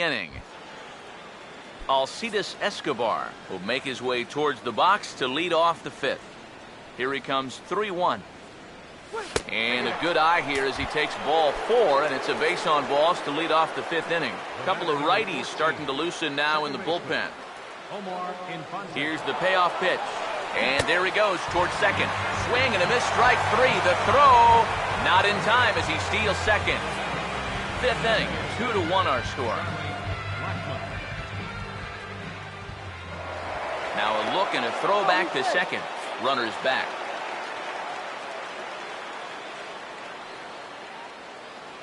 inning. Alcides Escobar will make his way towards the box to lead off the fifth. Here he comes, 3-1. And a good eye here as he takes ball 4, and it's a base on balls to lead off the fifth inning. A couple of righties starting to loosen now in the bullpen. Here's the payoff pitch. And there he goes towards second. Swing and a miss, strike 3. The throw, not in time as he steals second. Fifth inning, 2-1 our score. Now a look and a throw back to second. Runners back.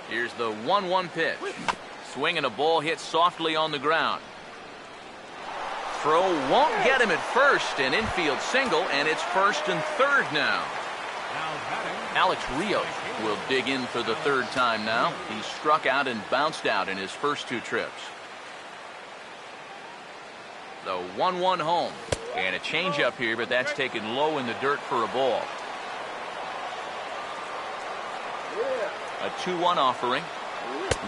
Here's the 1-1 pitch. Swing and a ball hit softly on the ground. Throw won't get him at first. An infield single, and it's first and third now. Alex Rios will dig in for the third time now. He struck out and bounced out in his first 2 trips. The 1-1 home. And a changeup here, but that's taken low in the dirt for a ball. A 2-1 offering.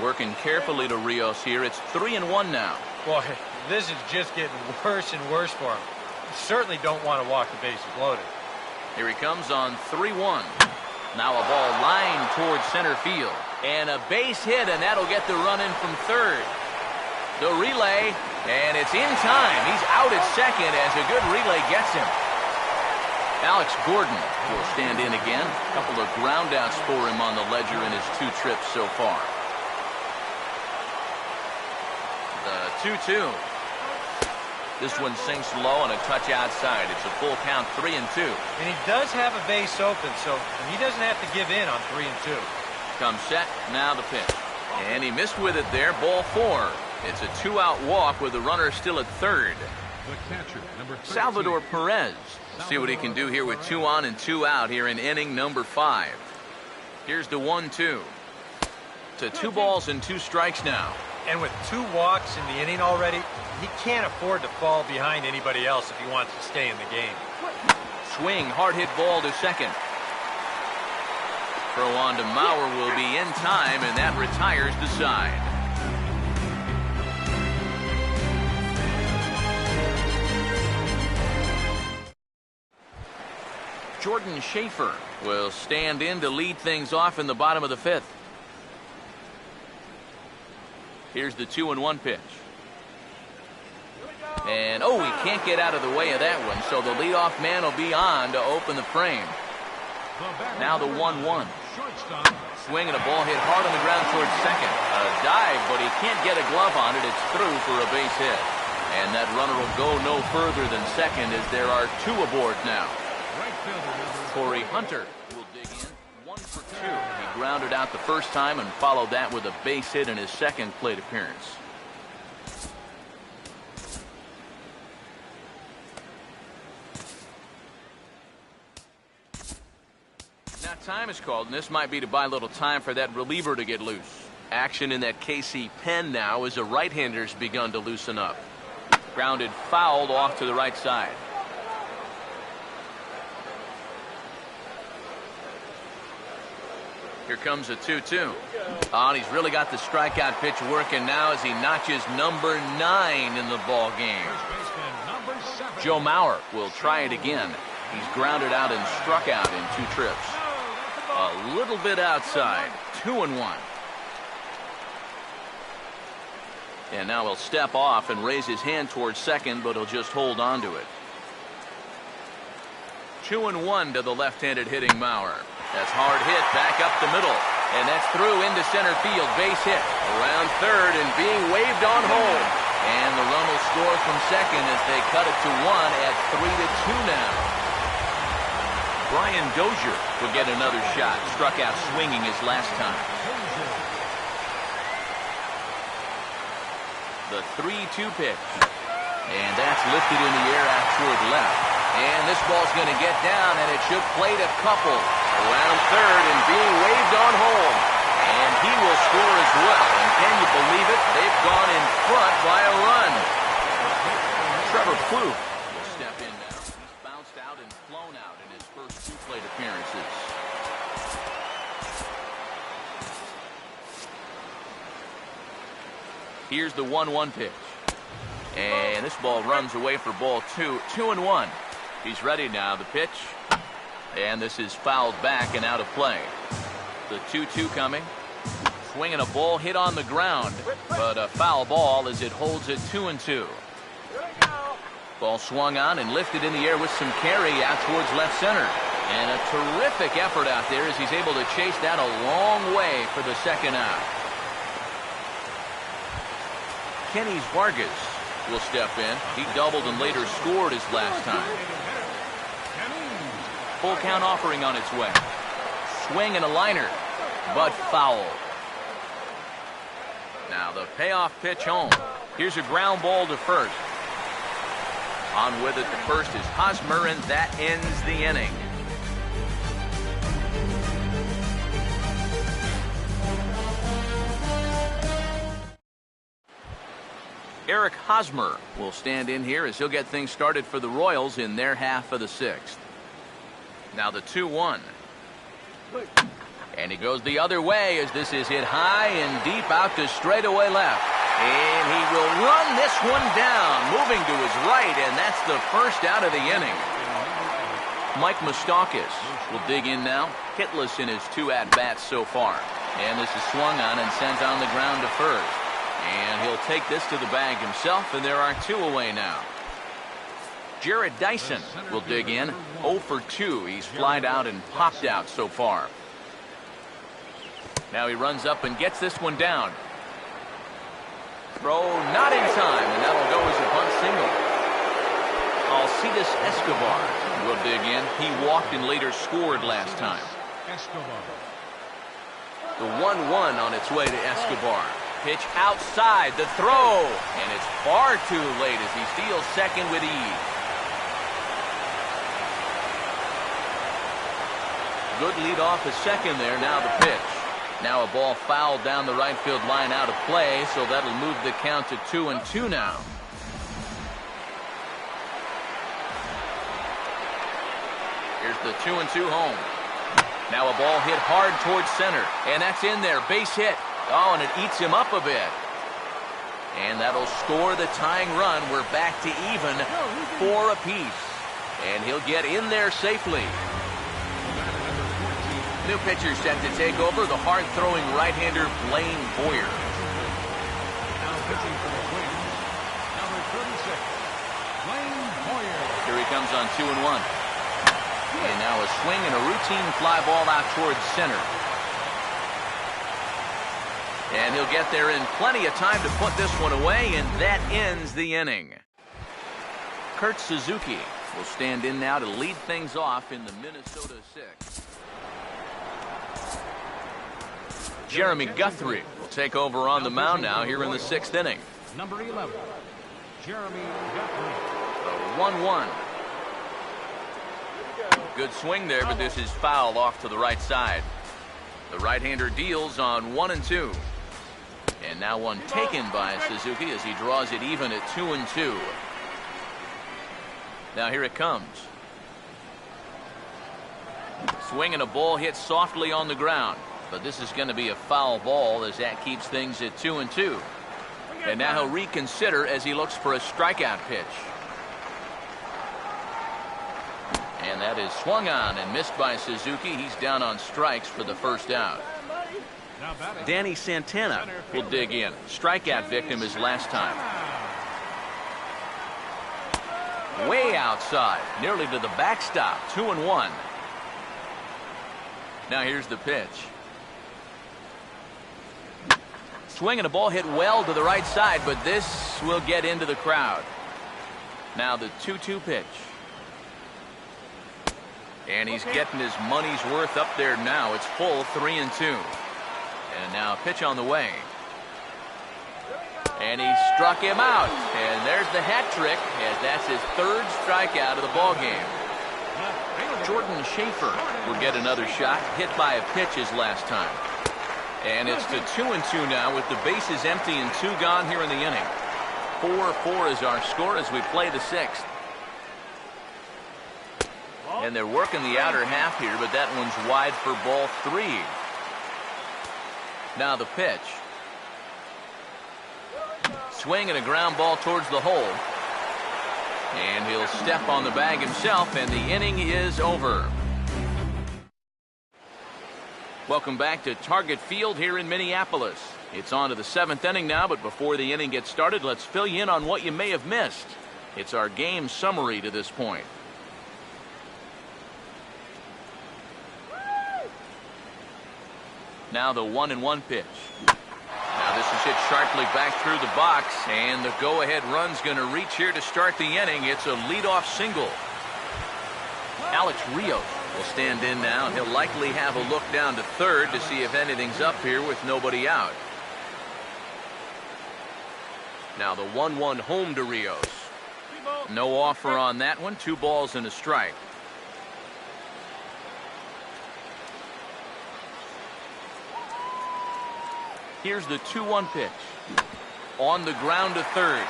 Working carefully to Rios here. It's 3-1 now. Boy, this is just getting worse and worse for him. You certainly don't want to walk the bases loaded. Here he comes on 3-1. Now a ball lined towards center field. And a base hit, and that'll get the run in from third. The relay, and it's in time. He's out at second as a good relay gets him. Alex Gordon will stand in again. A couple of ground outs for him on the ledger in his 2 trips so far. The 2-2. This one sinks low and a touch outside. It's a full count, 3-2. And he does have a base open, so he doesn't have to give in on 3-2. Comes set, now the pitch. And he missed with it there, ball 4. It's a 2-out walk with the runner still at third. The catcher, number 13. Salvador Perez. See what he can do here with 2 on and 2 out here in inning number 5. Here's the 1-2. To 2 balls and 2 strikes now. And with 2 walks in the inning already, he can't afford to fall behind anybody else if he wants to stay in the game. Swing, hard hit ball to second. Throw on to Mauer will be in time, and that retires the side. Jordan Schaefer will stand in to lead things off in the bottom of the 5th. Here's the 2-1 pitch. And oh, he can't get out of the way of that one, so the leadoff man will be on to open the frame. Now the 1-1. Swing and a ball hit hard on the ground towards second. A dive, but he can't get a glove on it. It's through for a base hit. And that runner will go no further than second as there are 2 aboard now. Corey Hunter will dig in, 1 for 2. He grounded out the first time and followed that with a base hit in his second plate appearance. Now time is called, and this might be to buy a little time for that reliever to get loose. Action in that KC pen now as a right-hander's begun to loosen up. Grounded fouled off to the right side. Here comes a 2-2. And he's really got the strikeout pitch working now as he notches number 9 in the ball game. Joe Mauer will try it again. He's grounded out and struck out in 2 trips. A little bit outside. 2-1. And now he'll step off and raise his hand towards second, but he'll just hold on to it. 2-1 to the left-handed hitting Mauer. That's hard hit back up the middle. And that's through into center field. Base hit around third and being waved on home. And the run will score from second as they cut it to 1 at 3-2 now. Brian Dozier will get another shot. Struck out swinging his last time. The 3-2 pitch. And that's lifted in the air out toward left. And this ball's going to get down, and it should plate a couple. Around third and being waved on home. And he will score as well. And can you believe it? They've gone in front by a run. Trevor Plouffe will step in now. He's bounced out and flown out in his first 2 plate appearances. Here's here's the 1-1 pitch. And this ball runs away for ball 2. 2-1. He's ready now. The pitch. And this is fouled back and out of play. The 2-2 coming. Swinging a ball hit on the ground. But a foul ball as it holds it 2-2. Ball swung on and lifted in the air with some carry out towards left center. And a terrific effort out there as he's able to chase that a long way for the second out. Kenny Vargas will step in. He doubled and later scored his last time. Full count offering on its way. Swing and a liner, but foul. Now the payoff pitch home. Here's a ground ball to first. On with it, the first is Hosmer, and that ends the inning. Eric Hosmer will stand in here as he'll get things started for the Royals in their half of the sixth. Now the 2-1. And he goes the other way as this is hit high and deep out to straightaway left. And he will run this one down, moving to his right, and that's the first out of the inning. Mike Moustakas will dig in now, hitless in his 2 at-bats so far. And this is swung on and sends on the ground to first. And he'll take this to the bag himself, and there are 2 away now. Jared Dyson will dig in. 0 for 2. He's flied out and popped out so far. Now he runs up and gets this one down. Throw not in time, and that'll go as a bunt single. Alcides Escobar will dig in. He walked and later scored last time. The 1-1 on its way to Escobar. Pitch outside, the throw, and it's far too late as he steals second with ease. Good lead off the second there. Now the pitch. Now a ball fouled down the right field line out of play, so that'll move the count to 2-2 now. Here's the 2-2 home. Now a ball hit hard towards center, and that's in there. Base hit. Oh, and it eats him up a bit. And that'll score the tying run. We're back to even 4 apiece. And he'll get in there safely. New pitcher set to take over, the hard-throwing right-hander Blaine Boyer. Now pitching for the Twins, number 36, Blaine Boyer. Here he comes on 2-1. And now a swing and a routine fly ball out towards center. And he'll get there in plenty of time to put this one away, and that ends the inning. Kurt Suzuki will stand in now to lead things off in the Minnesota 6. Jeremy Guthrie will take over on the mound now here in the 6th inning. Number 11, Jeremy Guthrie. The 1-1. Good swing there, but this is foul off to the right side. The right-hander deals on 1-2. And now one taken by Suzuki as he draws it even at 2-2. Now here it comes. Swing and a ball hit softly on the ground. But this is going to be a foul ball as that keeps things at 2-2. And now he'll reconsider as he looks for a strikeout pitch. And that is swung on and missed by Suzuki. He's down on strikes for the first out. Danny Santana will dig in. Strikeout victim his last time. Way outside, nearly to the backstop. 2-1. Now here's the pitch. Swing and a ball hit well to the right side, but this will get into the crowd. Now the 2-2 pitch. And he's getting his money's worth up there now. It's full 3-2. And now a pitch on the way. And he struck him out. And there's the hat trick, as that's his 3rd strikeout of the ball game. Jordan Schaefer will get another shot, hit by a pitch his last time. And it's to 2-2 now with the bases empty and 2 gone here in the inning. 4-4 is our score as we play the 6th. And they're working the outer half here, but that one's wide for ball 3. Now the pitch. swing and a ground ball towards the hole. And he'll step on the bag himself, and the inning is over. Welcome back to Target Field here in Minneapolis. It's on to the 7th inning now, but before the inning gets started, let's fill you in on what you may have missed. It's our game summary to this point. Now the 1-1 pitch. Now this is hit sharply back through the box, and the go-ahead run's going to reach here to start the inning. It's a leadoff single. Alex Rios will stand in now, and he'll likely have a look down to third to see if anything's up here with nobody out. Now the 1-1 home to Rios. No offer on that one. 2 balls and a strike. Here's the 2-1 pitch. On the ground to third.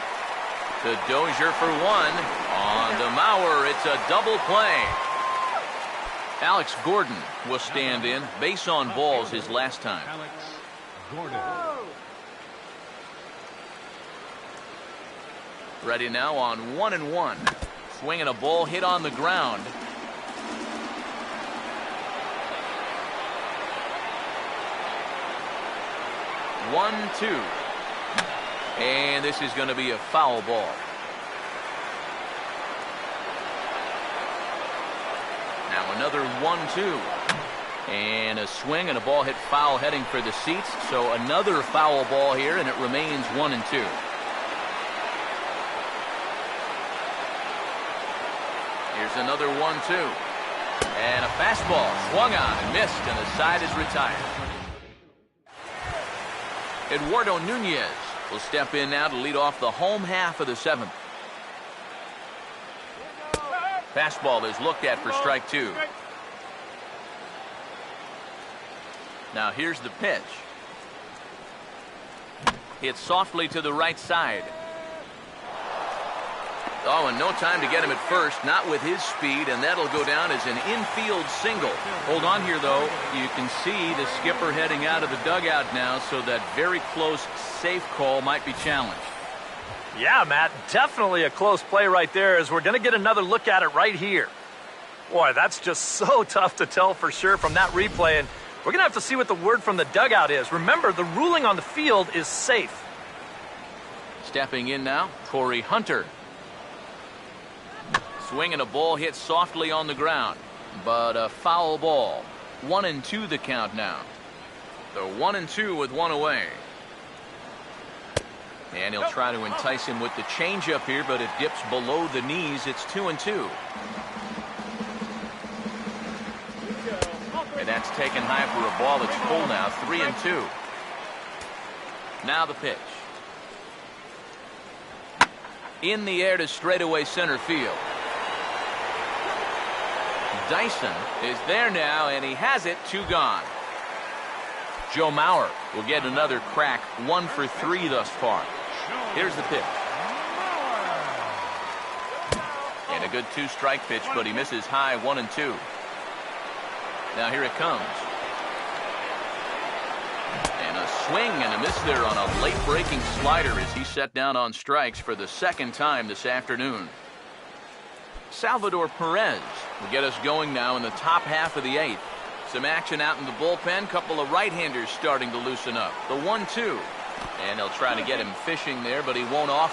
To Dozier for 1. On the Mauer, it's a double play. Alex Gordon will stand in. Base on balls his last time. Alex Gordon. Ready now on 1-1. Swinging a ball hit on the ground. One, 2. And this is going to be a foul ball. Now another 1-2. And a swing and a ball hit foul heading for the seats. So another foul ball here, and it remains 1-2. Here's another 1-2. And a fastball swung on and missed, and the side is retired. Eduardo Nunez will step in now to lead off the home half of the 7th. Fastball is looked at for strike 2. Now here's the pitch. Hit softly to the right side. Oh, and no time to get him at first, not with his speed, and that'll go down as an infield single. Hold on here, though. You can see the skipper heading out of the dugout now, so that very close, safe call might be challenged. Yeah, Matt, definitely a close play right there, as we're going to get another look at it right here. Boy, that's just so tough to tell for sure from that replay, and we're going to have to see what the word from the dugout is. Remember, the ruling on the field is safe. Stepping in now, Corey Hunter. Swinging a ball hit softly on the ground, but a foul ball. 1-2 the count now. The 1-2 with 1 away. And he'll try to entice him with the changeup here, but it dips below the knees. It's 2-2. And that's taken high for a ball. It's full now. 3-2. Now the pitch. In the air to straightaway center field. Dyson is there now, and he has it. 2 gone. Joe Mauer will get another crack. 1 for 3 thus far. Here's the pitch. And a good 2-strike pitch, but he misses high. 1-2. Now here it comes. And a swing and a miss there on a late breaking slider as he set down on strikes for the 2nd time this afternoon. Salvador Perez will get us going now in the top half of the 8th. Some action out in the bullpen. Couple of right-handers starting to loosen up. The 1-2. And they'll try to get him fishing there, but he won't offer.